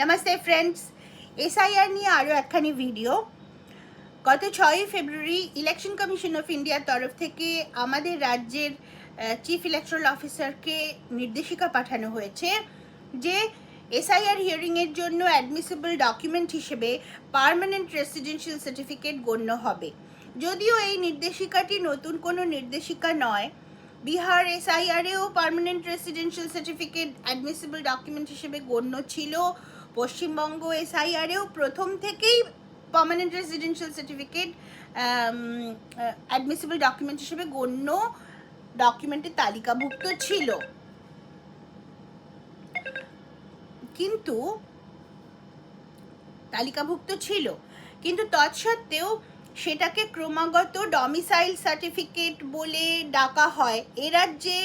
Namaste friends, SIR নিয়ে আরও একখানি ভিডিও। গত 6ই ফেব্রুয়ারি ইলেকশন কমিশন অফ ইন্ডিয়ার তরফ থেকে আমাদের রাজ্যের চিফ ইলেকট্রাল অফিসারকে নির্দেশিকা পাঠানো হয়েছে যে এসআইআর হিয়ারিংয়ের জন্য অ্যাডমিসিবল ডকুমেন্ট হিসেবে পার্মানেন্ট রেসিডেন্সিয়াল সার্টিফিকেট গণ্য হবে। যদিও এই নির্দেশিকাটি নতুন কোনো নির্দেশিকা নয়, বিহার এসআইআরেও permanent residential certificate admissible document হিসেবে গণ্য ছিল। পশ্চিমবঙ্গ এসআইআরেও প্রথম থেকেই permanent residential certificate admissible document হিসেবে গণ্য ডকুমেন্টের তালিকাভুক্ত ছিল, কিন্তু তৎসত্ত্বেও সেটাকে ক্রমাগত ডমিসাইল সার্টিফিকেট বলে ডাকা হয়। এ রাজ্যে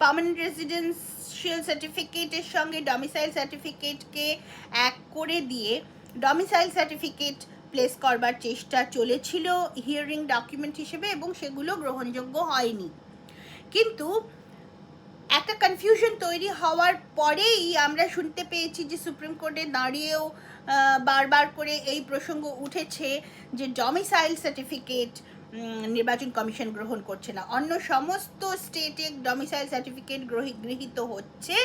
পার্মানেন্ট রেসিডেন্সিয়াল সার্টিফিকেটের সঙ্গে ডমিসাইল সার্টিফিকেটকে এক করে দিয়ে ডমিসাইল সার্টিফিকেট প্লেস করবার চেষ্টা চলেছিল হিয়ারিং ডকুমেন্ট হিসেবে, এবং সেগুলো গ্রহণযোগ্য হয়নি। কিন্তু একটা কনফিউশন তৈরি হওয়ার পরেই আমরা শুনতে পেয়েছি যে সুপ্রিম কোর্টে দাঁড়িয়েও বারবার করে এই প্রসঙ্গ উঠেছে যে ডমিসাইল সার্টিফিকেট নির্বাচন কমিশন গ্রহণ করছে না। অন্য সমস্ত স্টেটে ডমিসাইল সার্টিফিকেট গৃহীত হচ্ছে,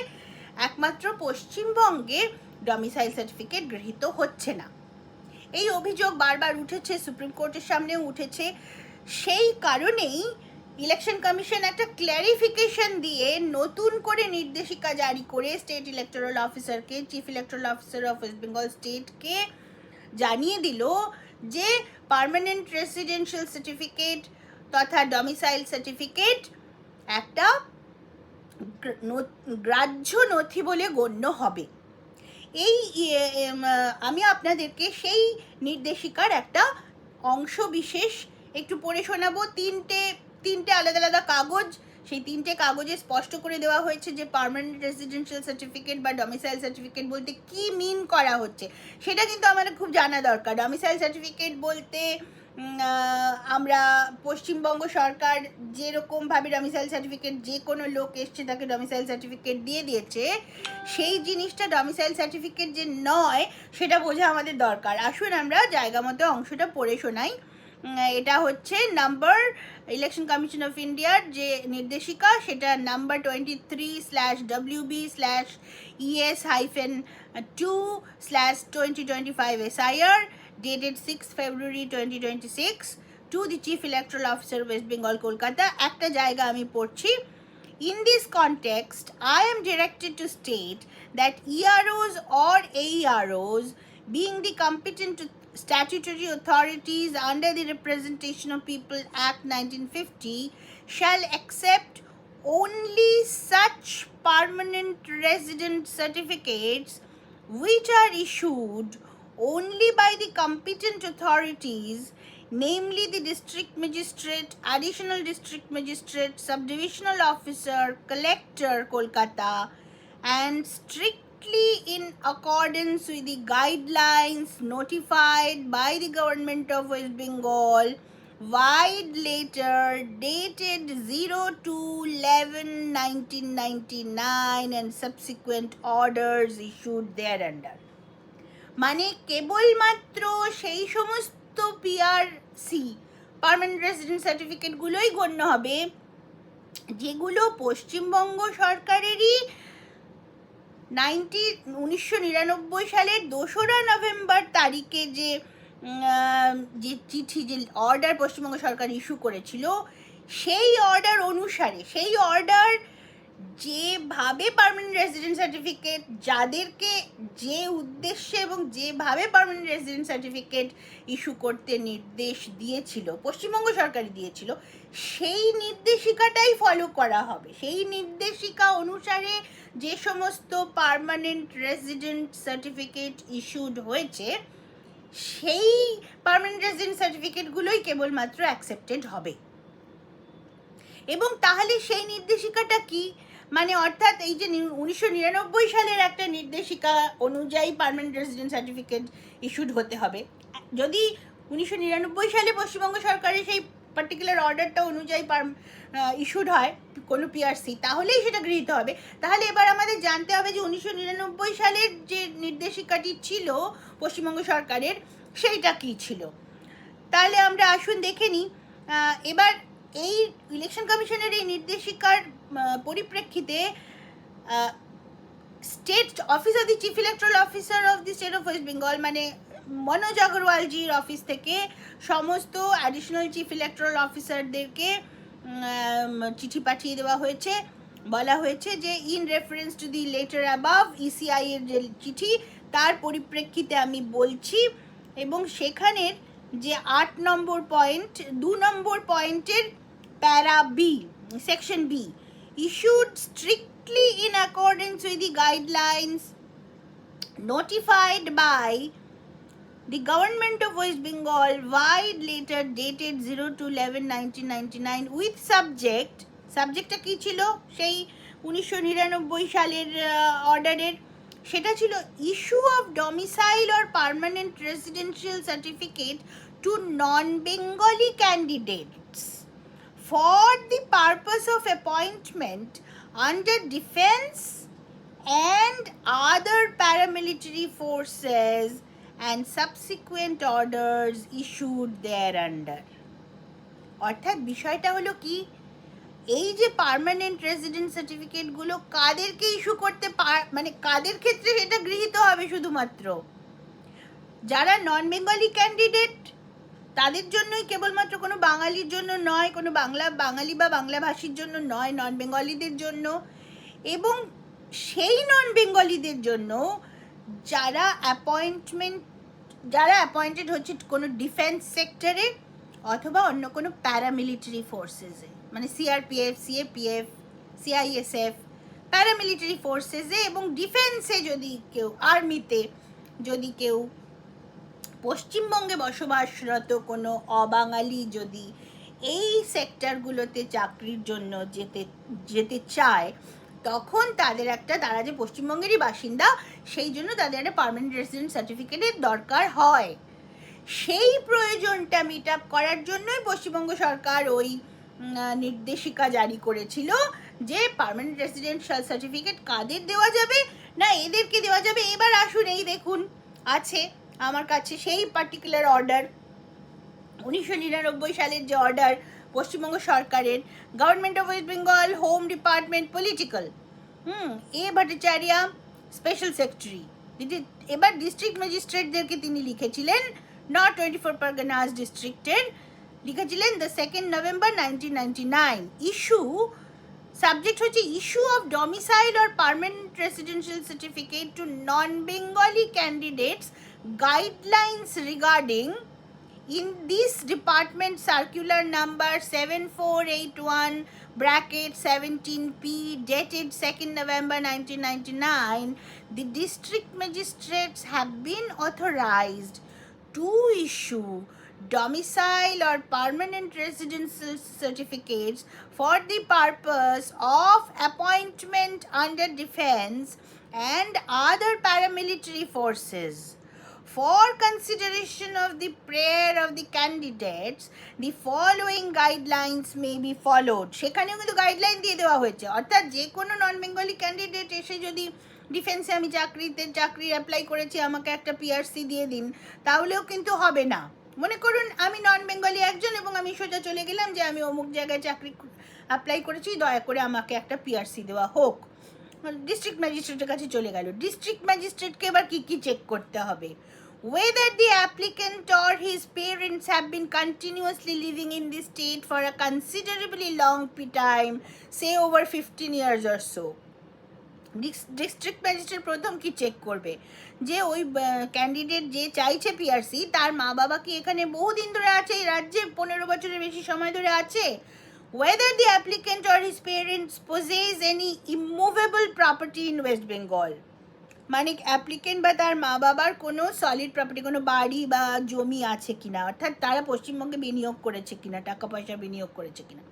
একমাত্র পশ্চিমবঙ্গে ডমিসাইল সার্টিফিকেট গৃহীত হচ্ছে না। এই অভিযোগ বারবার উঠেছে, সুপ্রিম কোর্টের সামনেও উঠেছে। সেই কারণেই ইলেকশন কমিশন একটা ক্ল্যারিফিকেশন দিয়ে নতুন করে নির্দেশিকা জারি করে স্টেট ইলেকটোরাল অফিসারকে, chief electoral officer of West Bengal স্টেটকে জানিয়ে দিল যে পার্মানেন্ট রেসিডেন্সিয়াল সার্টিফিকেট তথা ডমিসাইল সার্টিফিকেট একটা গ্রাহ্য নথি বলে গণ্য হবে। আমি আপনাদেরকে সেই নির্দেশিকার একটা অংশ বিশেষ একটু পড়ে শোনাবো। তিনটে আলাদা আলাদা কাগজ, সেই তিনটে কাগজে স্পষ্ট করে দেওয়া হয়েছে যে পার্মানেন্ট রেসিডেন্সিয়াল সার্টিফিকেট বা ডমিসাইল সার্টিফিকেট বলতে কি মিন করা হচ্ছে সেটা কিন্তু আমাদের খুব জানা দরকার। ডমিসাইল সার্টিফিকেট বলতে আমরা পশ্চিমবঙ্গ সরকার যেরকমভাবে ডমিসাইল সার্টিফিকেট যে কোনো লোক এসছে তাকে ডমিসাইল সার্টিফিকেট দিয়ে দিয়েছে, সেই জিনিসটা ডমিসাইল সার্টিফিকেট যে নয় সেটা বোঝা আমাদের দরকার। আসুন আমরা জায়গা মতো অংশটা পড়ে শোনাই। এটা হচ্ছে নাম্বার ইলেকশন কমিশন অফ ইন্ডিয়ার যে নির্দেশিকা, সেটা number 23/ES-2/2025 SIR dated 6 February 2026 to the Chief Electoral Officer West Bengal Kolkata। একটা জায়গা আমি পড়ছি। In this context, I am directed to state that EROs or AEROs, being the competent statutory authorities under the Representation of People Act 1950, shall accept only such permanent resident certificates which are issued only by the competent authorities, namely the district magistrate, additional district magistrate, subdivisional officer, collector, Kolkata, and strictly in accordance with the guidelines notified by the government of West Bengal wide letter dated 02/11/1999 and subsequent orders issued thereunder। মানে কেবলমাত্র সেই সমস্ত PRC permanent resident সার্টিফিকেটগুলোই গণ্য হবে যেগুলো পশ্চিমবঙ্গ সরকারেরই 1999 সালের 2রা November তারিখে যে চিঠি, যে অর্ডার পশ্চিমবঙ্গ সরকার ইস্যু করেছিল, সেই অর্ডার অনুসারে, সেই অর্ডার যেভাবে পার্মানেন্ট রেসিডেন্ট সার্টিফিকেট যাদেরকে যে উদ্দেশ্যে এবং যেভাবে পার্মানেন্ট রেসিডেন্ট সার্টিফিকেট ইস্যু করতে নির্দেশ দিয়েছিল, পশ্চিমবঙ্গ সরকারই দিয়েছিল, সেই নির্দেশিকাটাই ফলো করা হবে। সেই নির্দেশিকা অনুসারে যে সমস্ত পার্মানেন্ট রেসিডেন্ট সার্টিফিকেট ইস্যুড হয়েছে, সেই পার্মানেন্ট রেসিডেন্ট সার্টিফিকেটগুলোই কেবলমাত্র অ্যাকসেপ্টেড হবে। এবং তাহলে সেই নির্দেশিকাটা কি, মানে অর্থাৎ এই যে 1999 সালের একটা নির্দেশিকা অনুযায়ী পার্মানেন্ট রেসিডেন্ট সার্টিফিকেট ইস্যুড হতে হবে, যদি 1999 সালে পশ্চিমবঙ্গ সরকারের সেই পার্টিকুলার অর্ডারটা অনুযায়ী ইস্যুড হয় কোনো পিআরসি, তাহলেই সেটা গৃহীত হবে। তাহলে এবার আমাদের জানতে হবে যে 1999 সালের যে নির্দেশিকাটি ছিল পশ্চিমবঙ্গ সরকারের, সেইটা কী ছিল। তাহলে আমরা আসুন দেখে নিই। এবার এই ইলেকশন কমিশনের এই নির্দেশিকার পরিপ্রেক্ষিতে state office of the chief electoral officer of the state of West Bengal, মানে মনোজ আগরওয়ালজির অফিস থেকে সমস্ত অ্যাডিশনাল চিফ ইলেকট্রাল অফিসারদেরকে চিঠি পাঠিয়ে দেওয়া হয়েছে। বলা হয়েছে যে in reference to the letter above, ECI এর যে চিঠি তার পরিপ্রেক্ষিতে আমি বলছি, এবং সেখানের যে 8 নম্বর পয়েন্ট, 2 নম্বর পয়েন্টের para B, section B, issued strictly in accordance with the guidelines notified by the government of West Bengal wide letter dated 02/11/1999 with সাবজেক্টটা কি ছিল সেই 1999 সালের অর্ডারের, সেটা ছিল issue of domicile or permanent residential certificate two non Bengali candidates for the purpose of appointment under defense and other paramilitary forces and subsequent orders issued thereunder. অর্থাৎ বিষয়টা হলো কি, এই যে পার্মানেন্ট রেসিডেন্ট সার্টিফিকেটগুলো কাদেরকে ইস্যু করতে মানে কাদের ক্ষেত্রে সেটা গৃহীত হবে, শুধুমাত্র যারা নন বেঙ্গলি ক্যান্ডিডেট তাদের জন্যই কেবলমাত্র, কোনো বাঙালির জন্য নয়, কোনো বাঙালি বা বাংলাভাষীর জন্য নয়, নন বেঙ্গলিদের জন্য। এবং সেই নন বেঙ্গলিদের জন্য যারা অ্যাপয়েন্টেড হচ্ছে কোনো ডিফেন্স সেক্টরে অথবা অন্য কোনো প্যারামিলিটারি ফোর্সেসে, মানে সিআরপিএফ, সিএপিএফ, সিআইএসএফ, প্যারামিলিটারি ফোর্সেসে এবং ডিফেন্সে যদি কেউ, আর্মিতে যদি কেউ পশ্চিমবঙ্গে বসবাসরত কোনো অবাঙালি যদি এই সেক্টরগুলোতে চাকরির জন্য যেতে চায়, তখন তারা যে পশ্চিমবঙ্গেরই বাসিন্দা, সেই জন্য তাদের একটা পার্মানেন্ট রেসিডেন্ট সার্টিফিকেটের দরকার হয়। সেই প্রয়োজনটা মিট আপ করার জন্যই পশ্চিমবঙ্গ সরকার ওই নির্দেশিকা জারি করেছিল যে পার্মানেন্ট রেসিডেন্সিয়াল সার্টিফিকেট কাদের দেওয়া যাবে, না এদেরকে দেওয়া যাবে। এবার আসুন, এই দেখুন আছে আমার কাছে সেই পার্টিকুলার অর্ডার, 1999 সালের যে অর্ডার পশ্চিমবঙ্গ সরকারের, government of West Bengal, home department, political, A Bhattacharya, special secretary. এবার ডিস্ট্রিক্ট ম্যাজিস্ট্রেটদেরকে তিনি লিখেছিলেন, নর্থ 24 পরগনাস ডিস্ট্রিক্টের, লিখেছিলেন দ্য 2nd November 1999। সাবজেক্ট হচ্ছে issue of domicile or permanent residential certificate two non Bengali candidates, guidelines regarding in this department circular number 7481/17P dated 2nd November 1999, the district magistrates have been authorized to issue domicile or permanent residential certificates for the purpose of appointment under defense and other paramilitary forces. For consideration of the prayer of the candidates, the following guidelines may be followed. সেখানেও কিন্তু guideline দিয়ে দেওয়া হয়েছে, অর্থাৎ যে কোনো নন Bengali candidate এসে যদি ডিফেন্সে আমি চাকরি অ্যাপ্লাই করেছি, আমাকে একটা পিআরসি দিয়ে দিন, তাহলেও কিন্তু হবে না। মনে করুন আমি নন বেঙ্গলি একজন এবং আমি সোজা চলে গেলাম যে আমি অমুক জায়গায় চাকরি অ্যাপ্লাই করেছি, দয়া করে আমাকে একটা পিআরসি দেওয়া হোক। ডিস্ট্রিক্ট ম্যাজিস্ট্রেটের কাছে চলে গেল। ডিস্ট্রিক্ট ম্যাজিস্ট্রেটকে এবার কী চেক করতে হবে? Whether the applicant or his parents have been continuously living in the state for a considerably long time, say over 15 years or so. District magistrate প্রথম কি চেক করবে যে ওই ক্যান্ডিডেট যে চাইছে পিআরসি, তার মা বাবা কি এখানে বহুদিন ধরে আছে, এই রাজ্যে 15 বছরের বেশি সময় ধরে আছে। Whether the applicant or his parents possess any immovable property in West Bengal, মানে অ্যাপ্লিকেন্ট বা তার মা বাবার কোনো সলিড প্রপার্টি, কোনো বাড়ি বা জমি আছে কিনা, অর্থাৎ তারা পশ্চিমবঙ্গে বিনিয়োগ করেছে কিনা, টাকা পয়সা বিনিয়োগ করেছে কিনা।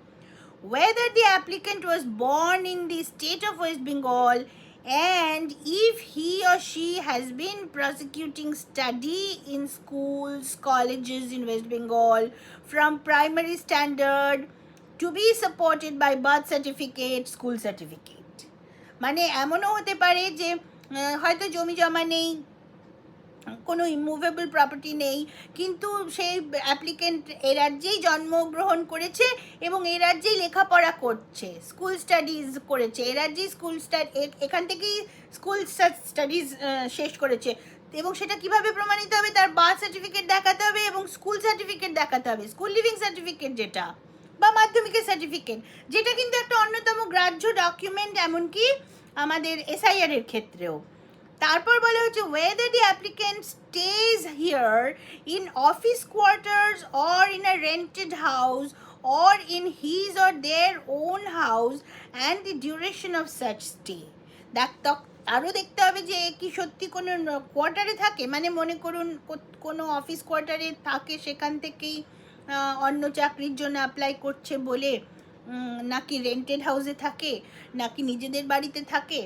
Whether the applicant was born in the state of West Bengal and if he or she has been prosecuting study in schools, colleges in West Bengal from primary standard to be supported by birth certificate, school certificate. মানে এমনও হতে পারে যে হয়তো জমি জমা নেই, কোনো ইমুভেবল প্রপার্টি নেই, কিন্তু সেই অ্যাপ্লিকেন্ট এ রাজ্যেই জন্মগ্রহণ করেছে এবং এ রাজ্যেই লেখাপড়া করছে, স্কুল স্টাডিজ করেছে এ রাজ্যেই, এখান থেকেই স্কুল স্টাডিজ শেষ করেছে। এবং সেটা কিভাবে প্রমাণিত হবে? তার বার্থ সার্টিফিকেট দেখাতে হবে এবং স্কুল সার্টিফিকেট দেখাতে হবে, স্কুল লিভিং সার্টিফিকেট যেটা, বা মাধ্যমিকের সার্টিফিকেট, যেটা কিন্তু একটা অন্যতম গ্রাহ্য ডকুমেন্ট, এমনকি আমাদের এসআইআর এর ক্ষেত্রেও। তারপর বলা হচ্ছে whether the applicant stays here in office quarters or in a rented house or in his or their own house and the duration of such stay. আরও দেখতে হবে যে কি সত্যি কোনো কোয়ার্টারে থাকে, মানে মনে করুন কোনো অফিস কোয়ার্টারে থাকে, সেখান থেকেই অন্য চাকরির জন্য অ্যাপ্লাই করছে বলে, নাকি রেন্টেড হাউসে থাকে, নাকি নিজেদের বাড়িতে থাকে।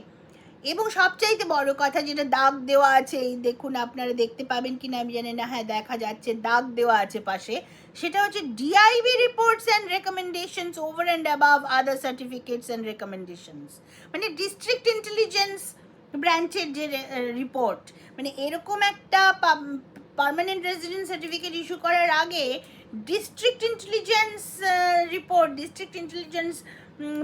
এবং সবচাইতে বড় কথা, যেটা দাগ দেওয়া আছে, এই দেখুন, আপনারা দেখতে পাবেন কিনা আমি জানি না, হ্যাঁ দেখা যাচ্ছে, দাগ দেওয়া আছে পাশে, সেটা হচ্ছে DIB reports and recommendations over and above other certificates and recommendations. মানে ডিস্ট্রিক্ট ইন্টেলিজেন্স ব্রাঞ্চের যে রিপোর্ট, মানে এরকম একটা পার্মানেন্ট রেসিডেন্স সার্টিফিকেট ইস্যু করার আগে district intelligence report, district intelligence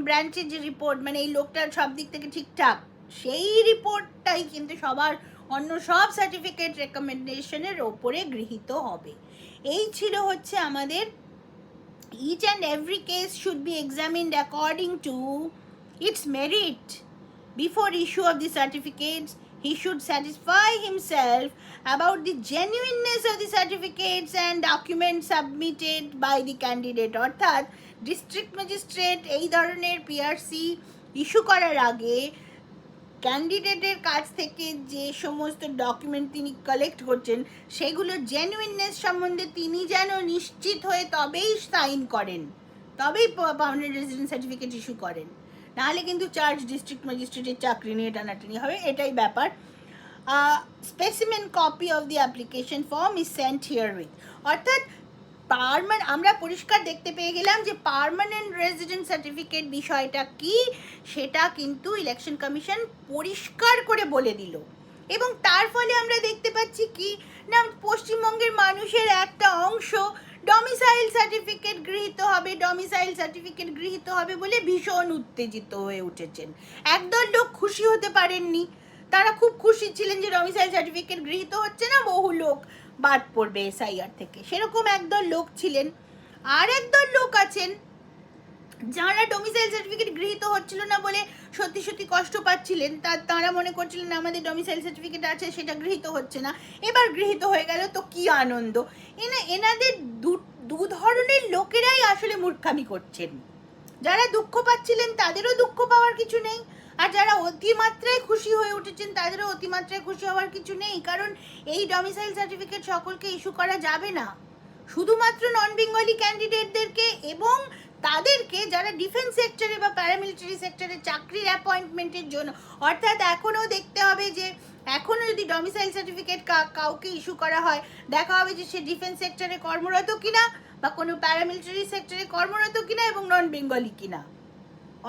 ব্রাঞ্চের যে রিপোর্ট, মানে এই লোকটার সব দিক থেকে ঠিকঠাক, সেই রিপোর্টটাই কিন্তু সবার অন্য সব সার্টিফিকেট রেকমেন্ডেশনের ওপরে গৃহীত হবে। এই ছিল হচ্ছে আমাদের each and every case should be examined according to its merit. Before issue of the certificates, he should satisfy himself about the genuineness of the certificates and documents submitted by the candidate. অর্থাৎ district magistrate এই ধরনের PRC issue করার আগে ক্যান্ডিডেটের কাছ থেকে যে সমস্ত ডকুমেন্ট তিনি কালেক্ট করছেন, সেগুলোর জেনুইননেস সম্বন্ধে তিনি যেন নিশ্চিত হয়ে তবেই সাইন করেন, তবেই পার্মানেন্ট রেসিডেন্স সার্টিফিকেট ইস্যু করেন, নাহলে কিন্তু চার্জ ডিস্ট্রিক্ট ম্যাজিস্ট্রেটের চাকরি নিয়ে টানাটানি হবে, এটাই ব্যাপার। Specimen copy of the application form is sent here with. অর্থাৎ আমরা পরিষ্কার দেখতে পেয়ে গেলাম যে পার্মানেন্ট রেসিডেন্ট সার্টিফিকেট বিষয়টা কি, সেটা কিন্তু ইলেকশন কমিশন পরিষ্কার করে বলে দিল। এবং তার ফলে আমরা দেখতে পাচ্ছি কি না, পশ্চিমবঙ্গের মানুষের একটা অংশ ডমিসাইল সার্টিফিকেট গৃহীত হবে, ডমিসাইল সার্টিফিকেট গৃহীত হবে বলে ভীষণ উত্তেজিত হয়ে উঠেছেন। একদল লোক খুশি হতে পারেননি, তারা খুব খুশি ছিলেন যে ডমিসাইল সার্টিফিকেট গৃহীত হচ্ছে না, বহু লোক বাদ পড়বে এসআইআর থেকে, সেরকম একদল লোক ছিলেন। আর একদল লোক আছেন যারা ডমিসাইল সার্টিফিকেট গৃহীত হচ্ছিল না বলে সত্যি সত্যি কষ্ট পাচ্ছিলেন, তারা মনে করছিলেন আমাদের ডমিসাইল সার্টিফিকেট আছে, সেটা গৃহীত হচ্ছে না, এবার গৃহীত হয়ে গেল তো কি আনন্দ। এনাদের দু ধরনের লোকেরাই আসলে মূর্খামি করছেন। যারা দুঃখ পাচ্ছিলেন তাদেরও দুঃখ পাওয়ার কিছু নেই, আর যারা অতিমাত্রায় খুশি হয়ে উঠেছেন তাদেরও অতিমাত্রায় খুশি হওয়ার কিছু নেই। কারণ এই ডমিসাইল সার্টিফিকেট সকলকে ইস্যু করা যাবে না, শুধুমাত্র নন বেঙ্গলি ক্যান্ডিডেটদেরকে এবং তাদেরকে যারা ডিফেন্স সেক্টরে বা প্যারামিলিটারি সেক্টরে চাকরির অ্যাপয়েন্টমেন্টের জন্য। অর্থাৎ এখনও দেখতে হবে যে এখনও যদি ডমিসাইল সার্টিফিকেট কাউকে ইস্যু করা হয়, দেখা হবে যে সে ডিফেন্স সেক্টরে কর্মরত কিনা বা কোনো প্যারামিলিটারি সেক্টরে কর্মরত কিনা এবং নন বেঙ্গলি কিনা।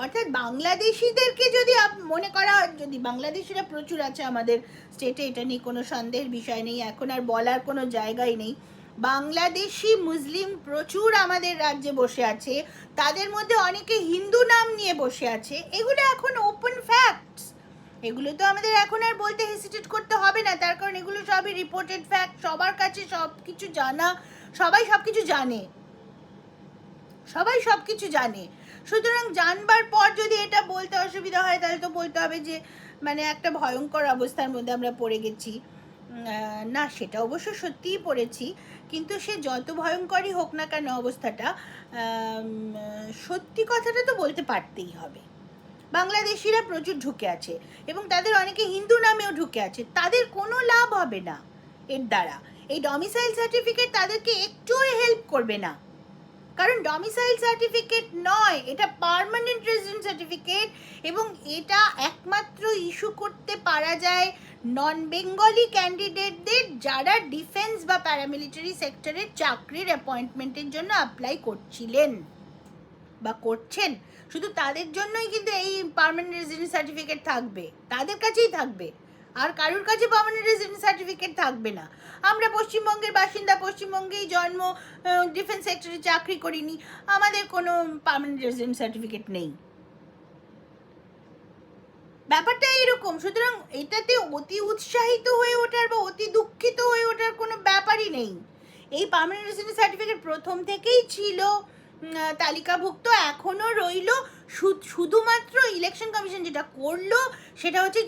অর্থাৎ বাংলাদেশিদেরকে যদি মনে করা হয়, যদি বাংলাদেশিরা প্রচুর আছে আমাদের স্টেটে, এটা নিয়ে কোনো সন্দেহের বিষয় নেই, এখন আর বলার কোনো জায়গাই নেই। বাংলাদেশি মুসলিম প্রচুর আমাদের রাজ্যে বসে আছে, তাদের মধ্যে অনেকে হিন্দু নাম নিয়ে বসে আছে, এগুলো এখন ওপেন ফ্যাক্টস, এগুলো তো আমাদের এখন আর বলতে হেসিটেট করতে হবে না, তার কারণ এগুলো সবই রিপোর্টেড ফ্যাক্ট, সবার কাছে সব কিছু জানা, সবাই সব কিছু জানে, সবাই সব কিছু জানে। সুতরাং জানবার পর যদি এটা বলতে অসুবিধা হয়, তাহলে তো বলতে হবে যে মানে একটা ভয়ঙ্কর অবস্থার মধ্যে আমরা পড়ে গেছি। না, সেটা অবশ্য সত্যিই পড়েছি, কিন্তু সে যত ভয়ঙ্করই হোক না কেন অবস্থাটা, সত্যি কথাটা তো বলতে পারতেই হবে। বাংলাদেশিরা প্রচুর ঢুকে আছে এবং তাদের অনেকে হিন্দু নামেও ঢুকে আছে, তাদের কোনো লাভ হবে না এর দ্বারা। এই ডমিসাইল সার্টিফিকেট তাদেরকে একটুও হেল্প করবে না, কারণ ডমিসাইল সার্টিফিকেট নয়, এটা পার্মানেন্ট রেসিডেন্ট সার্টিফিকেট, এবং এটা একমাত্র ইস্যু করতে পারা যায় নন বেঙ্গলি ক্যান্ডিডেটদের যারা ডিফেন্স বা প্যারামিলিটারি সেক্টরের চাকরির অ্যাপয়েন্টমেন্টের জন্য অ্যাপ্লাই করছিলেন বা করছেন। শুধু তাদের জন্যই কিন্তু এই পার্মানেন্ট রেসিডেন্ট সার্টিফিকেট থাকবে, তাদের কাছেই থাকবে, আর কারোর কাছে পার্মানেন্ট রেসিডেন্ট সার্টিফিকেট থাকবে না। আমরা পশ্চিমবঙ্গের বাসিন্দা, পশ্চিমবঙ্গেই জন্ম, ডিফেন্স সেক্টরে চাকরি করিনি, আমাদের কোনো পার্মানেন্ট রেসিডেন্ট সার্টিফিকেট নেই, ব্যাপারটা এইরকম। সুতরাং এটাতে অতি উৎসাহিত হয়ে ওঠার বা অতি দুঃখিত হয়ে ওঠার কোনো ব্যাপারই নেই। এই পার্মানেন্ট রেসিডেন্ট সার্টিফিকেট প্রথম থেকেই ছিল তালিকাভুক্ত, এখনও রইল। শুধুমাত্র ইলেকশন কমিশন যেটা করলো সেটা হচ্ছে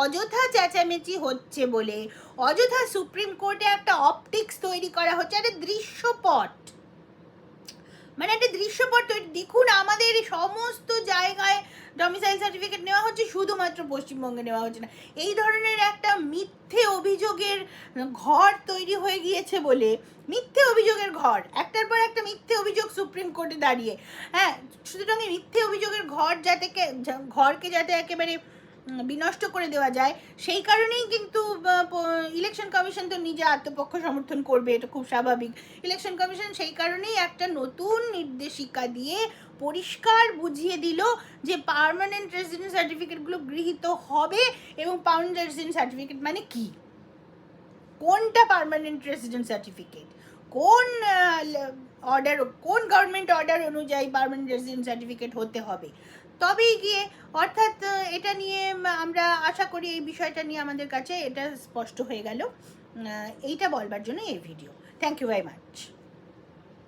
অযথা চেঁচামেচি হচ্ছে বলে, অযথা সুপ্রিম কোর্টে একটা অপটিক্স তৈরি করা হচ্ছে, একটা দৃশ্যপট, মানে একটা দৃশ্যপট তৈরি। দেখুন আমাদের সমস্ত জায়গায় ডমিসাইল সার্টিফিকেট নেওয়া হচ্ছে, শুধুমাত্র পশ্চিমবঙ্গে নেওয়া হচ্ছে না। এই ধরনের একটা মিথ্যে অভিযোগের ঘর তৈরি হয়ে গিয়েছে বলে, মিথ্যে অভিযোগের ঘর, একটার পর একটা মিথ্যে অভিযোগ সুপ্রিম কোর্টে দাঁড়িয়ে। হ্যাঁ, সুতরাং এই মিথ্যে অভিযোগের ঘরকে যাতে একেবারে বিনষ্ট করে দেওয়া যায়, সেই কারণেই কিন্তু ইলেকশন কমিশন তো নিজে আত্মপক্ষ সমর্থন করবে, এটা খুব স্বাভাবিক। ইলেকশন কমিশন সেই কারণেই একটা নতুন নির্দেশিকা দিয়ে পরিষ্কার বুঝিয়ে দিল যে পার্মানেন্ট রেসিডেন্ট সার্টিফিকেটগুলো গৃহীত হবে, এবং পার্মানেন্ট রেসিডেন্ট সার্টিফিকেট মানে কি, কোনটা পার্মানেন্ট রেসিডেন্ট সার্টিফিকেট, কোন অর্ডার, কোন গভর্নমেন্ট অর্ডার অনুযায়ী পার্মানেন্ট রেসিডেন্ট সার্টিফিকেট হতে হবে, তবেই গিয়ে। অর্থাৎ এটা নিয়ে আমরা আশা করি এই বিষয়টা নিয়ে আমাদের কাছে এটা স্পষ্ট হয়ে গেল। এইটা বলবার জন্য এই video. Thank you very much.